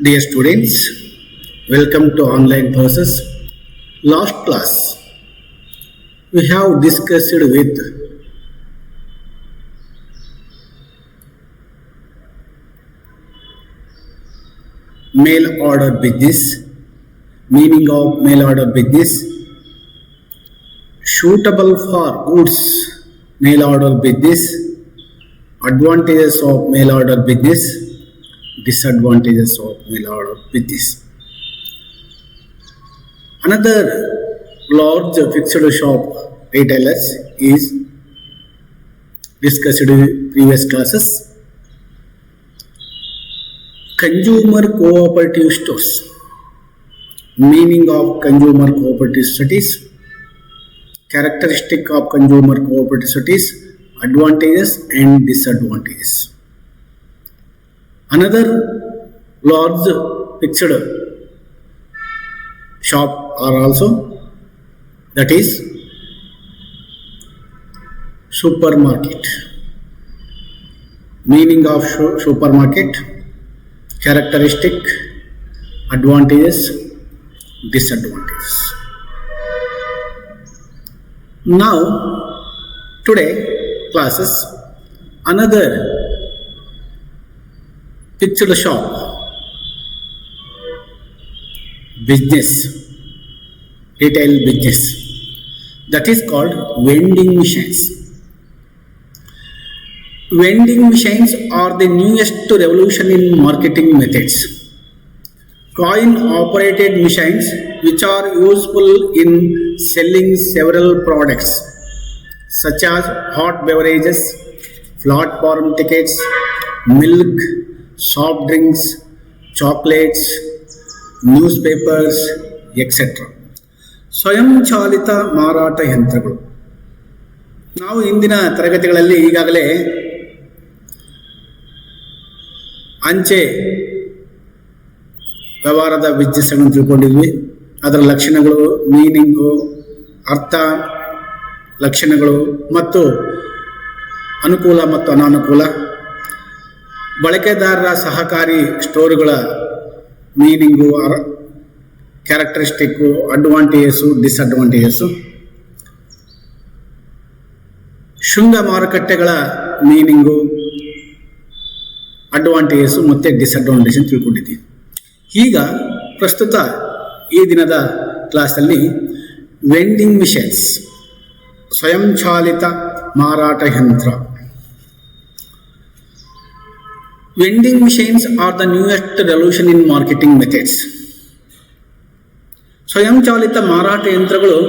Dear students, welcome to online courses. Last class, we have discussed with mail order business, meaning of mail order business, suitable for goods mail order business, advantages of mail order business, disadvantages of mail order business. Another large fixed shop retailers is discussed in previous classes. Consumer cooperative stores, meaning of consumer cooperative societies, characteristic of consumer cooperative societies, advantages and disadvantages. Another large fixed shop are also, that is supermarket, meaning of supermarket, characteristic, advantages, disadvantages. Now today classes, another fixed shop business, retail business, that is called vending machines. Vending machines are the newest revolution in marketing methods. Coin operated machines which are useful in selling several products such as hot beverages, platform tickets, milk, soft drinks, chocolates, newspapers etcetera. ಸ್ವಯಂಚಾಲಿತ ಮಾರಾಟ ಯಂತ್ರಗಳು. ನಾವು ಇಂದಿನ ತರಗತಿಗಳಲ್ಲಿ ಈಗಾಗಲೇ ಅಂಚೆ ವ್ಯವಹಾರದ ಬಿಸ್ನೆಸ್ಗಳನ್ನು ತಿಳ್ಕೊಂಡಿದ್ವಿ. ಅದರ ಲಕ್ಷಣಗಳು, ಮೀನಿಂಗು, ಅರ್ಥ, ಲಕ್ಷಣಗಳು ಮತ್ತು ಅನುಕೂಲ ಮತ್ತು ಅನಾನುಕೂಲ, ಬಳಕೆದಾರರ ಸಹಕಾರಿ ಸ್ಟೋರ್ಗಳ ಮೀನಿಂಗು, ಕ್ಯಾರೆಕ್ಟರಿಸ್ಟಿಕ್ಕು, ಅಡ್ವಾಂಟೇಜಸ್ಸು, ಡಿಸ್ಅಡ್ವಾಂಟೇಜಸ್ಸು, ಶೃಂಗ ಮಾರುಕಟ್ಟೆಗಳ ಮೀನಿಂಗು, ಅಡ್ವಾಂಟೇಜಸ್ಸು ಮತ್ತು ಡಿಸ್ಅಡ್ವಾಂಟೇಜ್ ಅಂತ ತಿಳ್ಕೊಂಡಿದ್ದೀವಿ. ಈಗ ಪ್ರಸ್ತುತ ಈ ದಿನದ ಕ್ಲಾಸಲ್ಲಿ ವೆಂಡಿಂಗ್ ಮಿಷನ್ಸ್, ಸ್ವಯಂಚಾಲಿತ ಮಾರಾಟ ಯಂತ್ರ. Vending machines are the newest revolution in marketing methods. ಸ್ವಯಂಚಾಲಿತ ಮಾರಾಟ ಯಂತ್ರಗಳು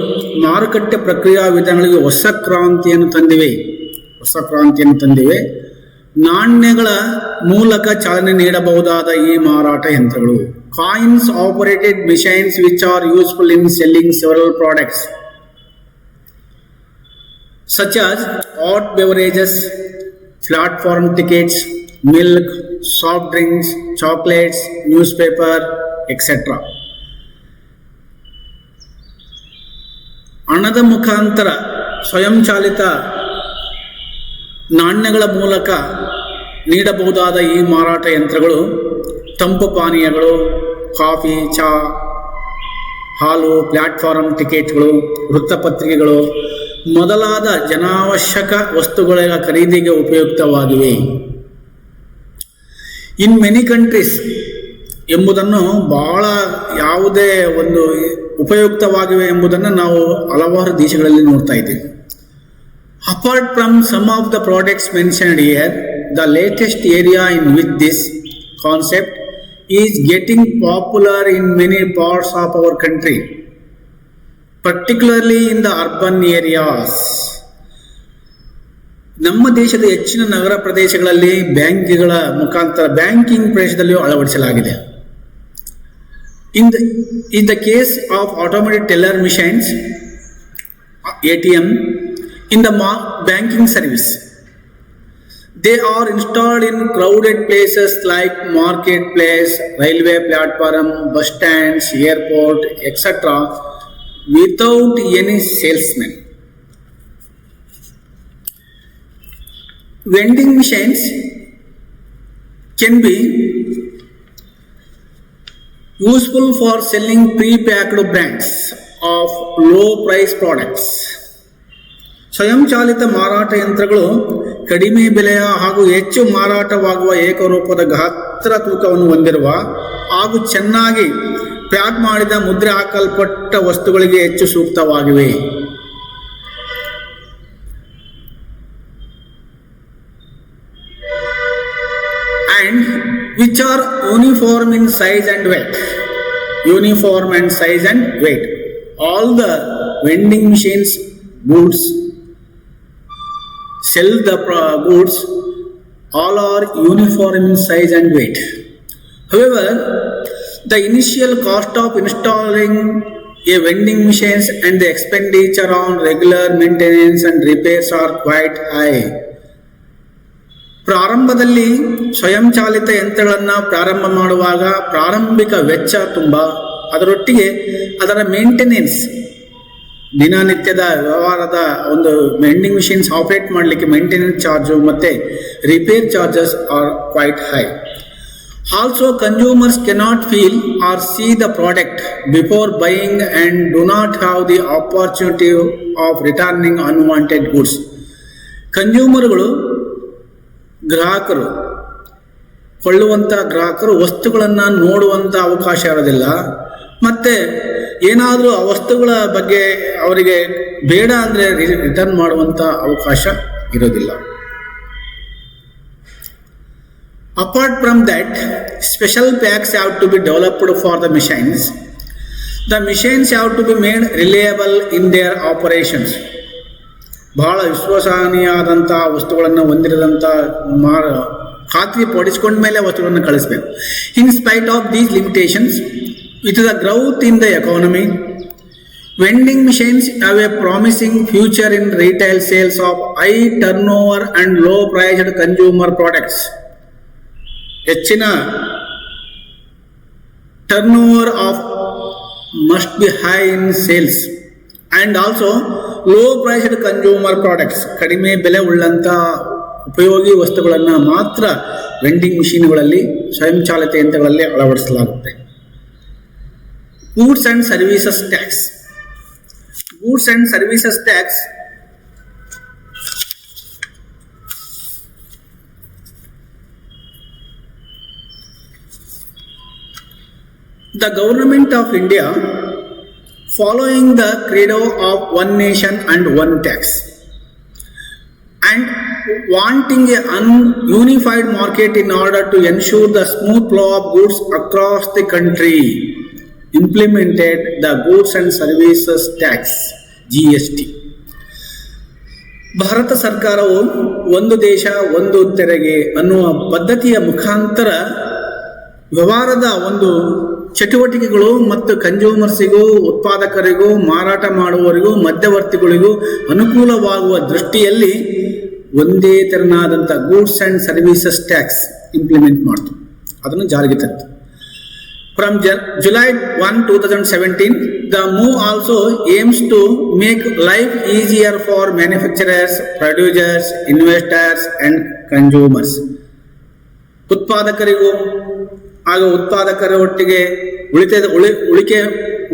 ಮಾರುಕಟ್ಟೆ ಪ್ರಕ್ರಿಯಾ ವಿಧಾನಗಳಿಗೆ ಹೊಸ ಕ್ರಾಂತಿಯನ್ನು ತಂದಿವೆ. ನಾಣ್ಯಗಳ ಮೂಲಕ ಚಾಲನೆ ನೀಡಬಹುದಾದ ಈ ಮಾರಾಟ ಯಂತ್ರಗಳು, coins operated machines which are useful in selling several products such as hot beverages, platform tickets, milk, soft drinks, chocolates, newspaper, etc. ಹಣದ ಮುಖಾಂತರ ಸ್ವಯಂಚಾಲಿತ ನಾಣ್ಯಗಳ ಮೂಲಕ ನೀಡಬಹುದಾದ ಈ ಮಾರಾಟ ಯಂತ್ರಗಳು ತಂಪು ಪಾನೀಯಗಳು, ಕಾಫಿ, ಚಹಾ, ಹಾಲು, ಪ್ಲಾಟ್ಫಾರ್ಮ್ ಟಿಕೆಟ್ಗಳು, ವೃತ್ತಪತ್ರಿಕೆಗಳು ಮೊದಲಾದ ಜನಾವಶ್ಯಕ ವಸ್ತುಗಳ ಖರೀದಿಗೆ ಉಪಯುಕ್ತವಾಗಿವೆ. ಇನ್ ಮೆನಿ ಕಂಟ್ರೀಸ್ ಎಂಬುದನ್ನು ಬಹಳ ಯಾವುದೇ ಒಂದು ಉಪಯುಕ್ತವಾಗಿವೆ ಎಂಬುದನ್ನು ನಾವು ಹಲವಾರು ದೇಶಗಳಲ್ಲಿ ನೋಡ್ತಾ ಇದ್ದೀವಿ. Apart from some of the products mentioned here, the latest area in which this concept is getting popular in many parts of our country, particularly in the urban areas. ನಮ್ಮ ದೇಶದ ಹೆಚ್ಚಿನ ನಗರ ಪ್ರದೇಶಗಳಲ್ಲಿ ಬ್ಯಾಂಕ್ಗಳ ಮುಖಾಂತರ ಬ್ಯಾಂಕಿಂಗ್ ಪ್ರದೇಶದಲ್ಲಿಯೂ ಅಳವಡಿಸಲಾಗಿದೆ. In the case of automated teller machines, ATM, in the banking service, they are installed in crowded places like marketplace, railway platform, bus stands, airport, etc. without any salesman. Vending machines can be useful for selling pre-packed brands of low price products. ಸ್ವಯಂಚಾಲಿತ ಮಾರಾಟ ಯಂತ್ರಗಳು ಕಡಿಮೆ ಬೆಲೆಯ ಹಾಗೂ ಹೆಚ್ಚು ಮಾರಾಟವಾಗುವ ಏಕರೂಪದ ಗಾತ್ರ ತೂಕವನ್ನು ಹೊಂದಿರುವ ಹಾಗೂ ಚೆನ್ನಾಗಿ ಪ್ಯಾಕ್ ಮಾಡಿದ ಮುದ್ರೆ ಹಾಕಲ್ಪಟ್ಟ ವಸ್ತುಗಳಿಗೆ ಹೆಚ್ಚು ಸೂಕ್ತವಾಗಿವೆ. And which are uniform in size and weight. Uniform and size and weight. All the vending machines goods sell the goods, all are uniform in size and weight. However, the initial cost of installing a vending machines and the expenditure on regular maintenance and repairs are quite high. ಪ್ರಾರಂಭದಲ್ಲಿ ಸ್ವಯಂಚಾಲಿತ ಯಂತ್ರಗಳನ್ನು ಪ್ರಾರಂಭ ಮಾಡುವಾಗ ಪ್ರಾರಂಭಿಕ ವೆಚ್ಚ ತುಂಬ, ಅದರೊಟ್ಟಿಗೆ ಅದರ ಮೇಂಟೆನೆನ್ಸ್, ದಿನನಿತ್ಯದ ವ್ಯವಹಾರದ ಒಂದು ವೆಂಡಿಂಗ್ ಮಿಷಿನ್ಸ್ ಆಪರೇಟ್ ಮಾಡಲಿಕ್ಕೆ ಮೇಂಟೆನೆನ್ಸ್ ಚಾರ್ಜು ಮತ್ತು repair charges are quite high. Also consumers cannot feel or see the product before buying and do not have the opportunity of returning unwanted goods. ಕನ್ಸ್ಯೂಮರ್ಗಳು, ಗ್ರಾಹಕರು, ಕೊಳ್ಳುವಂಥ ಗ್ರಾಹಕರು ವಸ್ತುಗಳನ್ನು ನೋಡುವಂಥ ಅವಕಾಶ ಇರೋದಿಲ್ಲ, ಮತ್ತು ಏನಾದರೂ ಆ ವಸ್ತುಗಳ ಬಗ್ಗೆ ಅವರಿಗೆ ಬೇಡ ಅಂದರೆ ರಿಟರ್ನ್ ಮಾಡುವಂಥ ಅವಕಾಶ ಇರೋದಿಲ್ಲ. Apart from that, special packs have to be developed for the machines. The machines have to be made reliable in their operations. ಬಹಳ ವಿಶ್ವಸನೀಯವಾದಂಥ ವಸ್ತುಗಳನ್ನು ಹೊಂದಿರದಂಥ ಖಾತ್ರಿ ಪಡಿಸ್ಕೊಂಡ ಮೇಲೆ ವಸ್ತುಗಳನ್ನು ಕಳಿಸಬೇಕು. In spite of these limitations, with the growth in the economy, vending machines have a promising future in retail sales of high turnover and low priced consumer products. ಹೆಚ್ಚಿನ turnover of must be high in sales and also low priced consumer products. ಕಡಿಮೆ ಬೆಲೆ ಉಳ್ಳಂಥ ಉಪಯೋಗಿ ವಸ್ತುಗಳನ್ನು ಮಾತ್ರ vending ಮಿಷಿನ್ಗಳಲ್ಲಿ, ಸ್ವಯಂಚಾಲಿತ ಯಂತ್ರಗಳಲ್ಲಿ ಅಳವಡಿಸಲಾಗುತ್ತೆ. Goods and services tax. Goods and services tax the government of India, following the credo of one nation and one tax and wanting a unified market in order to ensure the smooth flow of goods across the country, implemented the goods and services tax GST. Bharat ಸರ್ಕಾರವು ಒಂದು ದೇಶ ಒಂದು ತೆರಿಗೆ ಅನ್ನುವ ಪದ್ಧತಿಯ ಮುಖಾಂತರ ವ್ಯವಹಾರದ ಒಂದು ಚಟುವಟಿಕೆಗಳು ಮತ್ತು ಕನ್ಸ್ಯೂಮರ್ಸಿಗೂ, ಉತ್ಪಾದಕರಿಗೂ, ಮಾರಾಟ ಮಾಡುವವರಿಗೂ, ಮಧ್ಯವರ್ತಿಗಳಿಗೂ ಅನುಕೂಲವಾಗುವ ದೃಷ್ಟಿಯಲ್ಲಿ ಒಂದೇ ತೆರನಾದಂಥ goods and services tax implement ಮಾಡ್ತು, ಅದನ್ನು ಜಾರಿಗೆ ತಂತು. From July 1, 2017, the move also aims to make life easier for manufacturers, producers, investors and consumers. ಉತ್ಪಾದಕರಿಗೂ ಹಾಗೂ ಉತ್ಪಾದಕರ ಒಟ್ಟಿಗೆ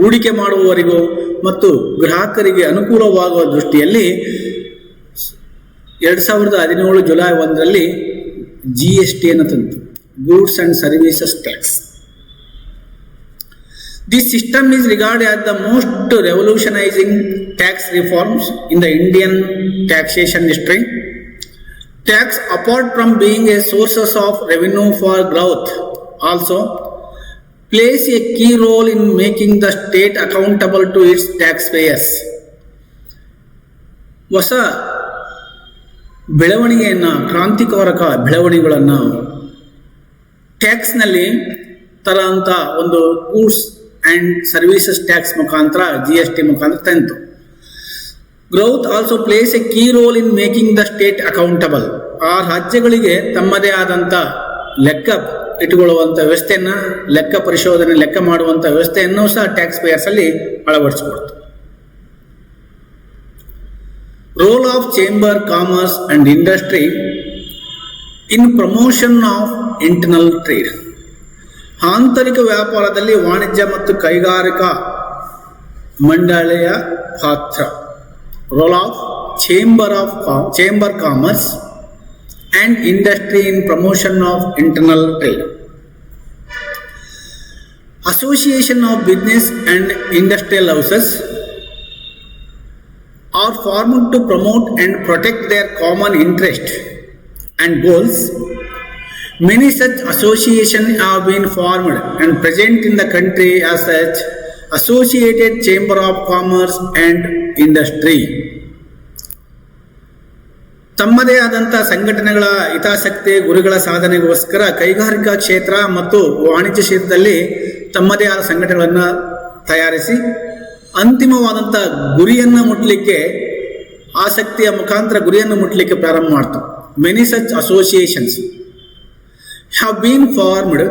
ಹೂಡಿಕೆ ಮಾಡುವವರಿಗೂ ಮತ್ತು ಗ್ರಾಹಕರಿಗೆ ಅನುಕೂಲವಾಗುವ ದೃಷ್ಟಿಯಲ್ಲಿ 2017 ಜುಲೈ 1ರಲ್ಲಿ GST ಅನ್ನು ತಂತು, goods and services tax. This system is regarded as the most revolutionizing tax reforms in the Indian taxation history. Tax, apart from being a source of revenue for growth, also plays a key role in making the state accountable to its taxpayers. ಹೊಸ ಬೆಳವಣಿಗೆಯನ್ನು, ಕ್ರಾಂತಿಕಾರಕ ಬೆಳವಣಿಗೆಗಳನ್ನು ಟ್ಯಾಕ್ಸ್ನಲ್ಲಿ ತರಂಥ ಒಂದು goods and services tax ಮುಖಾಂತರ, GST ಮುಖಾಂತರ ತಂತು. Growth also place A key role in making the state accountable. ಆ ರಾಜ್ಯಗಳಿಗೆ ತಮ್ಮದೇ ಆದಂಥ ಲೆಕ್ಕ ಇಟ್ಟುಕೊಳ್ಳುವಂಥ ವ್ಯವಸ್ಥೆಯನ್ನು, ಲೆಕ್ಕ ಪರಿಶೋಧನೆ, ಲೆಕ್ಕ ಮಾಡುವಂಥ ವ್ಯವಸ್ಥೆಯನ್ನು ಸಹ ಟ್ಯಾಕ್ಸ್ ಪೇಯರ್ಸಲ್ಲಿ ಅಳವಡಿಸಿಕೊಡ್ತು. Role of chamber commerce and industry in promotion of internal trade. ಆಂತರಿಕ ವ್ಯಾಪಾರದಲ್ಲಿ ವಾಣಿಜ್ಯ ಮತ್ತು ಕೈಗಾರಿಕಾ ಮಂಡಳಿಯ ಪಾತ್ರ. Role of chamber commerce and industry in promotion of internal trade. Association of business and industrial houses are formed to promote and protect their common interest and goals. Many such associations have been formed and present in the country as such Associated Chamber of Commerce and Industry. ತಮ್ಮದೇ ಆದಂಥ ಸಂಘಟನೆಗಳ ಹಿತಾಸಕ್ತಿ ಗುರಿಗಳ ಸಾಧನೆಗೋಸ್ಕರ ಕೈಗಾರಿಕಾ ಕ್ಷೇತ್ರ ಮತ್ತು ವಾಣಿಜ್ಯ ಕ್ಷೇತ್ರದಲ್ಲಿ ತಮ್ಮದೇ ಆದ ಸಂಘಟನೆಗಳನ್ನು ತಯಾರಿಸಿ ಅಂತಿಮವಾದಂಥ ಗುರಿಯನ್ನು ಮುಟ್ಟಲಿಕ್ಕೆ ಆಸಕ್ತಿಯ ಮುಖಾಂತರ ಗುರಿಯನ್ನು ಮುಟ್ಟಲಿಕ್ಕೆ ಪ್ರಾರಂಭ ಮಾಡ್ತಾರೆ. Many such associations have been formed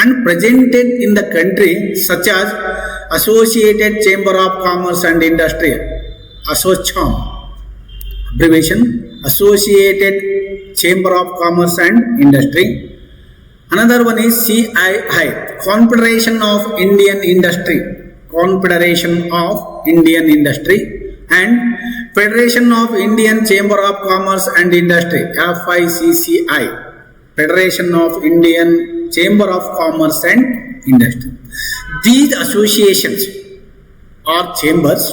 and presented in the country such as associated chamber of commerce and industry, ASSOCHAM abbreviation, Associated Chamber of Commerce and Industry. Another one is CII, Confederation of Indian Industry, and Federation of Indian Chamber of Commerce and Industry, FICCI, Federation of Indian Chamber of Commerce and Industry. These associations or chambers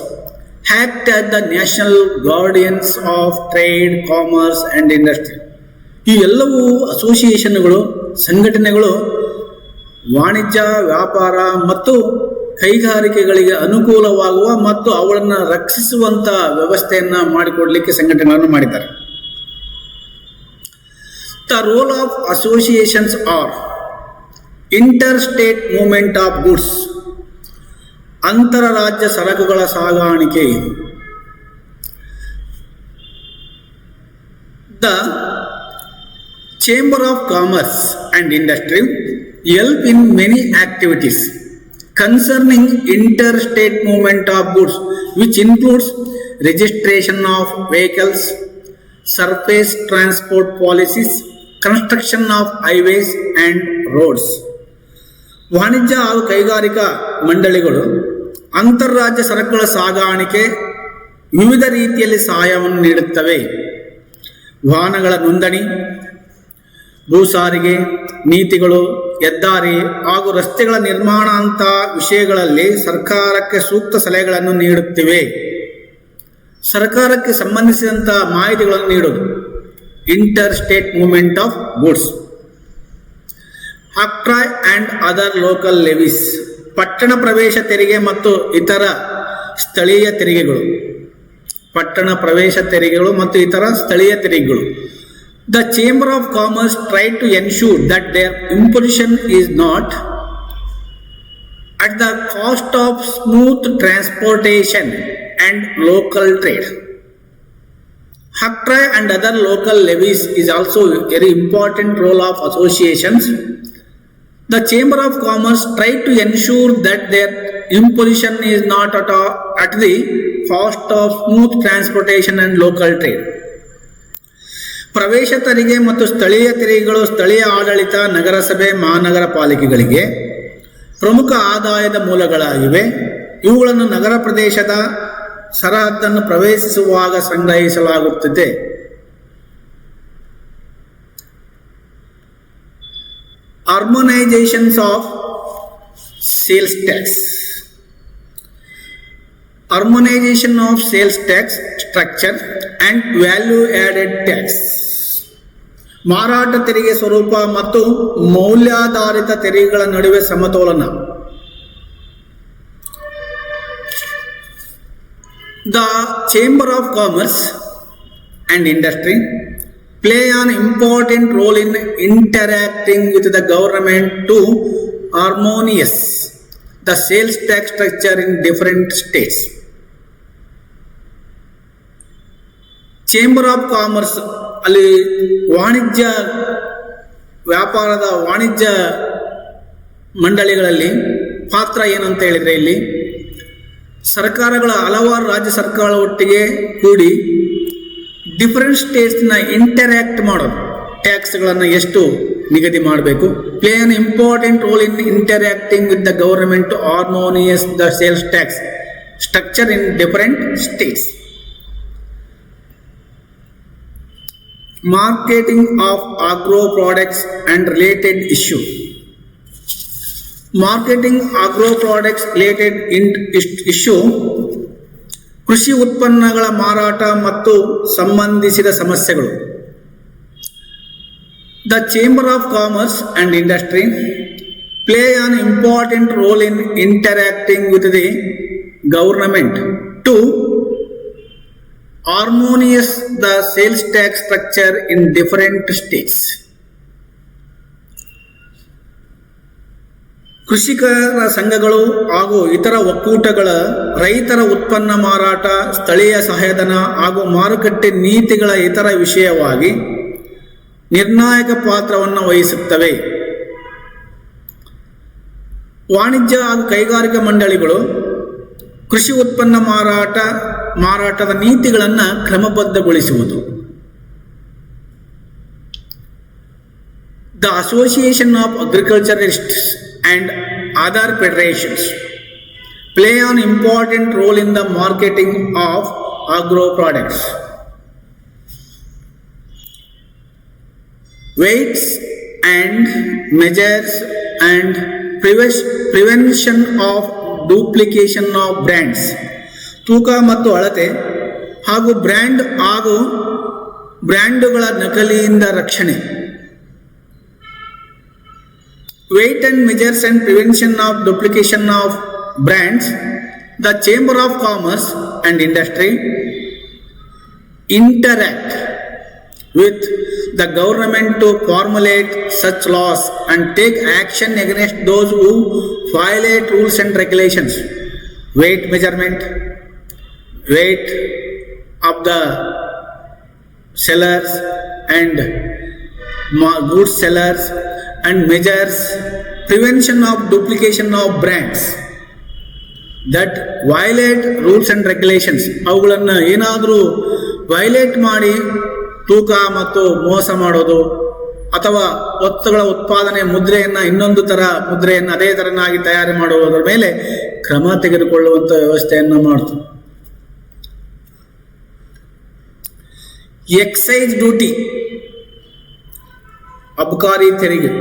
act as the national guardians of trade, commerce and industry. ಈ ಎಲ್ಲವೂ ಅಸೋಸಿಯೇಷನ್ಗಳು, ಸಂಘಟನೆಗಳು ವಾಣಿಜ್ಯ, ವ್ಯಾಪಾರ ಮತ್ತು ಕೈಗಾರಿಕೆಗಳಿಗೆ ಅನುಕೂಲವಾಗುವ ಮತ್ತು ಅವುಗಳನ್ನು ರಕ್ಷಿಸುವಂಥ ವ್ಯವಸ್ಥೆಯನ್ನು ಮಾಡಿಕೊಡಲಿಕ್ಕೆ ಸಂಘಟನೆಗಳನ್ನು ಮಾಡಿದ್ದಾರೆ. The role of associations are interstate movement of goods, ಅಂತರರಾಜ್ಯ ಸರಕುಗಳ ಸಾಗಾಣಿಕೆ. The Chamber of Commerce and Industry help in many activities concerning interstate movement of goods, which includes registration of vehicles, surface transport policies, construction of highways and roads. ವಾಣಿಜ್ಯ ಹಾಗೂ ಕೈಗಾರಿಕಾ ಮಂಡಳಿಗಳು ಅಂತಾರಾಜ್ಯ ಸರಕುಗಳ ಸಾಗಾಣಿಕೆ ವಿವಿಧ ರೀತಿಯಲ್ಲಿ ಸಹಾಯವನ್ನು ನೀಡುತ್ತವೆ. ವಾಹನಗಳ ನೋಂದಣಿ, ಭೂ ಸಾರಿಗೆ ನೀತಿಗಳು, ಹೆದ್ದಾರಿ ಹಾಗೂ ರಸ್ತೆಗಳ ನಿರ್ಮಾಣ ಅಂತ ವಿಷಯಗಳಲ್ಲಿ ಸರ್ಕಾರಕ್ಕೆ ಸೂಕ್ತ ಸಲಹೆಗಳನ್ನು ನೀಡುತ್ತಿವೆ. ಸರ್ಕಾರಕ್ಕೆ ಸಂಬಂಧಿಸಿದಂಥ ಮಾಹಿತಿಗಳನ್ನು ನೀಡುವುದು. Inter state movement of goods. Octroi and other local levies, ಪಟ್ಟಣ ಪ್ರವೇಶ ತೆರಿಗೆ ಮತ್ತು ಇತರ ಸ್ಥಳೀಯ ತೆರಿಗೆಗಳು. ಪಟ್ಟಣ ಪ್ರವೇಶ ತೆರಿಗೆಗಳು ಮತ್ತು ಇತರ ಸ್ಥಳೀಯ ತೆರಿಗೆಗಳು. The chamber of commerce try to ensure that their imposition is not at the cost of smooth transportation and local trade. Octroi and other local levies is also a very important role of associations. The Chamber of Commerce try to ensure that their imposition is not at the cost of smooth transportation and local trade. ಪ್ರವೇಶ ತೆರಿಗೆ ಮತ್ತು ಸ್ಥಳೀಯ ತೆರಿಗೆಗಳು ಸ್ಥಳೀಯ ಆಡಳಿತ, ನಗರಸಭೆ, ಮಹಾನಗರ ಪಾಲಿಕೆಗಳಿಗೆ ಪ್ರಮುಖ ಆದಾಯದ ಮೂಲಗಳಾಗಿವೆ. ಇವುಗಳನ್ನು ನಗರ ಪ್ರದೇಶದ ಸರಹದ್ದನ್ನು ಪ್ರವೇಶಿಸುವಾಗ ಸಂಗ್ರಹಿಸಲಾಗುತ್ತದೆ. Harmonizations of sales tax. Harmonization of sales tax structure and value added tax. ಮಾರಾಟ ತೆರಿಗೆ ಸ್ವರೂಪ ಮತ್ತು ಮೌಲ್ಯಾಧಾರಿತ ತೆರಿಗೆಗಳ ನಡುವೆ ಸಮತೋಲನ. The Chamber of Commerce and Industry play an important role in interacting with the government to harmonize the sales tax structure in different states. Chamber of commerce ಅಲ್ಲಿ ವಾಣಿಜ್ಯ ವ್ಯಾಪಾರದ ವಾಣಿಜ್ಯ ಮಂಡಳಿಗಳಲ್ಲಿ ಪಾತ್ರ ಏನಂತ ಹೇಳಿದರೆ, ಇಲ್ಲಿ ಸರ್ಕಾರಗಳ ಹಲವಾರು ರಾಜ್ಯ ಸರ್ಕಾರಗಳ ಒಟ್ಟಿಗೆ ಕೂಡಿ ಡಿಫರೆಂಟ್ ಸ್ಟೇಟ್ಸ್ನ ಇಂಟರ್ಯಾಕ್ಟ್ ಮಾಡೋದು, ಟ್ಯಾಕ್ಸ್ಗಳನ್ನು ಎಷ್ಟು ನಿಗದಿ ಮಾಡಬೇಕು, play an important role in interacting with the government to harmonize the sales tax structure in different states. Marketing of agro products and related issue. Marketing agro products related issue ಕೃಷಿ ಉತ್ಪನ್ನಗಳ ಮಾರಾಟ ಮತ್ತು ಸಂಬಂಧಿಸಿದ ಸಮಸ್ಯೆಗಳು. The Chamber of Commerce and Industry play an important role in interacting with the government to harmonize the sales tax structure in different states. ಕೃಷಿಕರ ಸಂಘಗಳು ಹಾಗೂ ಇತರ ಒಕ್ಕೂಟಗಳ ರೈತರ ಉತ್ಪನ್ನ ಮಾರಾಟ, ಸ್ಥಳೀಯ ಸಹಾಯಧನ ಹಾಗೂ ಮಾರುಕಟ್ಟೆ ನೀತಿಗಳ ಇತರ ವಿಷಯವಾಗಿ ನಿರ್ಣಾಯಕ ಪಾತ್ರವನ್ನು ವಹಿಸುತ್ತವೆ. ವಾಣಿಜ್ಯ ಹಾಗೂ ಕೈಗಾರಿಕಾ ಮಂಡಳಿಗಳು ಕೃಷಿ ಉತ್ಪನ್ನ ಮಾರಾಟದ ನೀತಿಗಳನ್ನು ಕ್ರಮಬದ್ಧಗೊಳಿಸುವುದು. The Association of Agriculturists and other federations play an important role in the marketing of agro products. Weights and measures and prevention of duplication of brands. ತೂಕ ಮತ್ತು ಅಳತೆ ಹಾಗೂ ಬ್ರ್ಯಾಂಡುಗಳ ನಕಲಿಯಿಂದ ರಕ್ಷಣೆ. Weight and measures and prevention of duplication of brands. The Chamber of Commerce and Industry interact with the government to formulate such laws and take action against those who violate rules and regulations. Weight measurement, weight of the sellers and goods sellers, and measures prevention of duplication of brands that violate rules and regulations. ಅವುಗಳನ್ನು ಏನಾದರೂ violate ಮಾಡಿ ತೂಕ ಮತ್ತು ಮೋಸ ಮಾಡೋದು ಅಥವಾ ವಸ್ತುಗಳ ಉತ್ಪಾದನೆ ಮುದ್ರೆಯನ್ನು ಇನ್ನೊಂದು ಥರ ಮುದ್ರೆಯನ್ನು ಅದೇ ಥರನಾಗಿ ತಯಾರಿ ಮಾಡುವುದರ ಮೇಲೆ ಕ್ರಮ ತೆಗೆದುಕೊಳ್ಳುವಂಥ ವ್ಯವಸ್ಥೆಯನ್ನು ಮಾಡ್ತು. ಎಕ್ಸೈಸ್ ಡ್ಯೂಟಿ, ಅಬಕಾರಿ ತೆರಿಗೆ.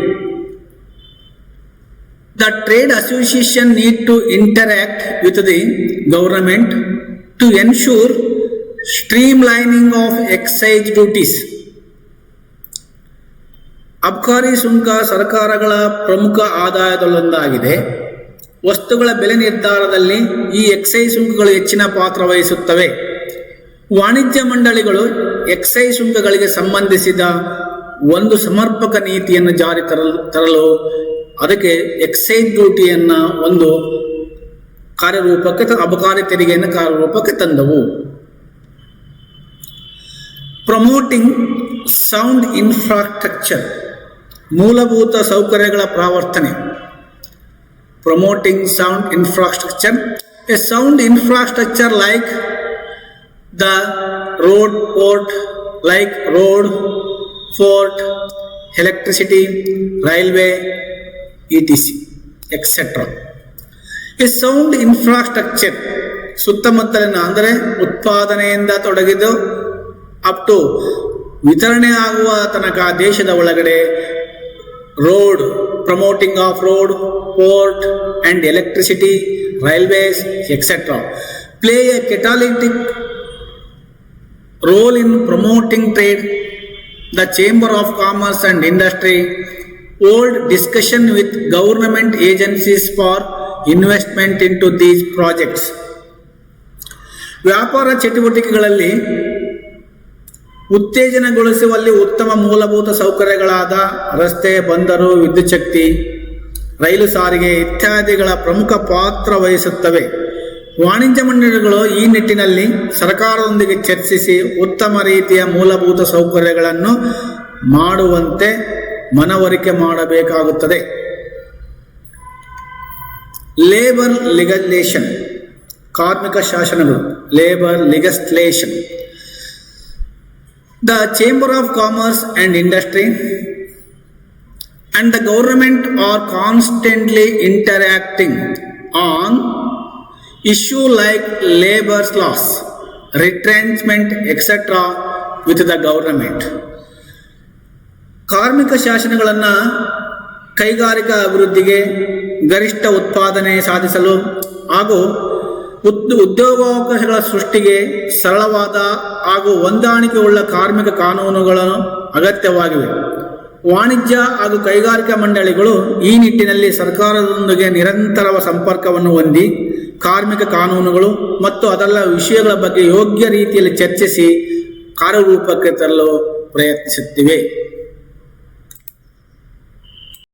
The trade association need to interact with the government to ensure streamlining of excise duties. ಅಬಕಾರಿ ಸುಂಕ ಸರ್ಕಾರಗಳ ಪ್ರಮುಖ ಆದಾಯದಲ್ಲೊಂದಾಗಿದೆ. ವಸ್ತುಗಳ ಬೆಲೆ ನಿರ್ಧಾರದಲ್ಲಿ ಈ ಎಕ್ಸೈಸ್ ಸುಂಕಗಳು ಹೆಚ್ಚಿನ ಪಾತ್ರ ವಹಿಸುತ್ತವೆ. ವಾಣಿಜ್ಯ ಮಂಡಳಿಗಳು ಎಕ್ಸೈಸ್ ಸುಂಕಗಳಿಗೆ ಸಂಬಂಧಿಸಿದ ಒಂದು ಸಮರ್ಪಕ ನೀತಿಯನ್ನು ಜಾರಿ ತರಲು ಅದಕ್ಕೆ ಎಕ್ಸೈಸ್ ಡ್ಯೂಟಿಯನ್ನು ಒಂದು ಕಾರ್ಯರೂಪಕ್ಕೆ ಅಬಕಾರಿ ತೆರಿಗೆಯನ್ನು ಕಾರ್ಯರೂಪಕ್ಕೆ ತಂದವು. ಪ್ರಮೋಟಿಂಗ್ ಸೌಂಡ್ ಇನ್ಫ್ರಾಸ್ಟ್ರಕ್ಚರ್, ಮೂಲಭೂತ ಸೌಕರ್ಯಗಳ ಪ್ರಾವರ್ತನೆ. Promoting sound infrastructure, a sound infrastructure like the road port, like road, port, electricity, railway, etc. etc. A sound infrastructure, ಸುತ್ತಮುತ್ತಲಿನ ಅಂದರೆ ಉತ್ಪಾದನೆಯಿಂದ ತೊಡಗಿದ್ದು ಅಪ್ ಟು ವಿತರಣೆ ಆಗುವ ತನಕ ದೇಶದ ಒಳಗಡೆ road, promoting of road, port and electricity, railways etcetera play A catalytic role in promoting trade. The Chamber of Commerce and Industry hold discussion with government agencies for investment into these projects. ವ್ಯಾಪಾರ ಚಟುವಟಿಕೆಗಳಲ್ಲಿ ಉತ್ತೇಜನಗೊಳಿಸುವಲ್ಲಿ ಉತ್ತಮ ಮೂಲಭೂತ ಸೌಕರ್ಯಗಳಾದ ರಸ್ತೆ, ಬಂದರು, ವಿದ್ಯುತ್ ಶಕ್ತಿ, ರೈಲು ಸಾರಿಗೆ ಇತ್ಯಾದಿಗಳ ಪ್ರಮುಖ ಪಾತ್ರ ವಹಿಸುತ್ತವೆ. ವಾಣಿಜ್ಯ ಮಂಡಳಿಗಳು ಈ ನಿಟ್ಟಿನಲ್ಲಿ ಸರ್ಕಾರದೊಂದಿಗೆ ಚರ್ಚಿಸಿ ಉತ್ತಮ ರೀತಿಯ ಮೂಲಭೂತ ಸೌಕರ್ಯಗಳನ್ನು ಮಾಡುವಂತೆ ಮನವರಿಕೆ ಮಾಡಬೇಕಾಗುತ್ತದೆ. ಲೇಬರ್ ಲೆಗಿಸ್ಲೇಷನ್, ಕಾರ್ಮಿಕ ಶಾಸನಗಳು. Labour ಲೆಗಿಸ್ಲೇಷನ್. The Chamber of Commerce and Industry and the government are constantly interacting on issue like labor laws, retrenchment, etc. with the government. ಕಾರ್ಮಿಕ ಶಾಸನಗಳನ್ನು ಕೈಗಾರಿಕಾ ಅಭಿವೃದ್ಧಿಗೆ, ಗರಿಷ್ಠ ಉತ್ಪಾದನೆ ಸಾಧಿಸಲು ಹಾಗೂ ಉದ್ಯೋಗಾವಕಾಶಗಳ ಸೃಷ್ಟಿಗೆ ಸರಳವಾದ ಹಾಗೂ ಹೊಂದಾಣಿಕೆಯುಳ್ಳ ಕಾರ್ಮಿಕ ಕಾನೂನುಗಳು ಅಗತ್ಯವಾಗಿವೆ. ವಾಣಿಜ್ಯ ಹಾಗೂ ಕೈಗಾರಿಕಾ ಮಂಡಳಿಗಳು ಈ ನಿಟ್ಟಿನಲ್ಲಿ ಸರ್ಕಾರದೊಂದಿಗೆ ನಿರಂತರ ಸಂಪರ್ಕವನ್ನು ಹೊಂದಿ ಕಾರ್ಮಿಕ ಕಾನೂನುಗಳು ಮತ್ತು ಅದರ ವಿಷಯಗಳ ಬಗ್ಗೆ ಯೋಗ್ಯ ರೀತಿಯಲ್ಲಿ ಚರ್ಚಿಸಿ ಕಾರ್ಯರೂಪಕ್ಕೆ ತರಲು ಪ್ರಯತ್ನಿಸುತ್ತಿವೆ.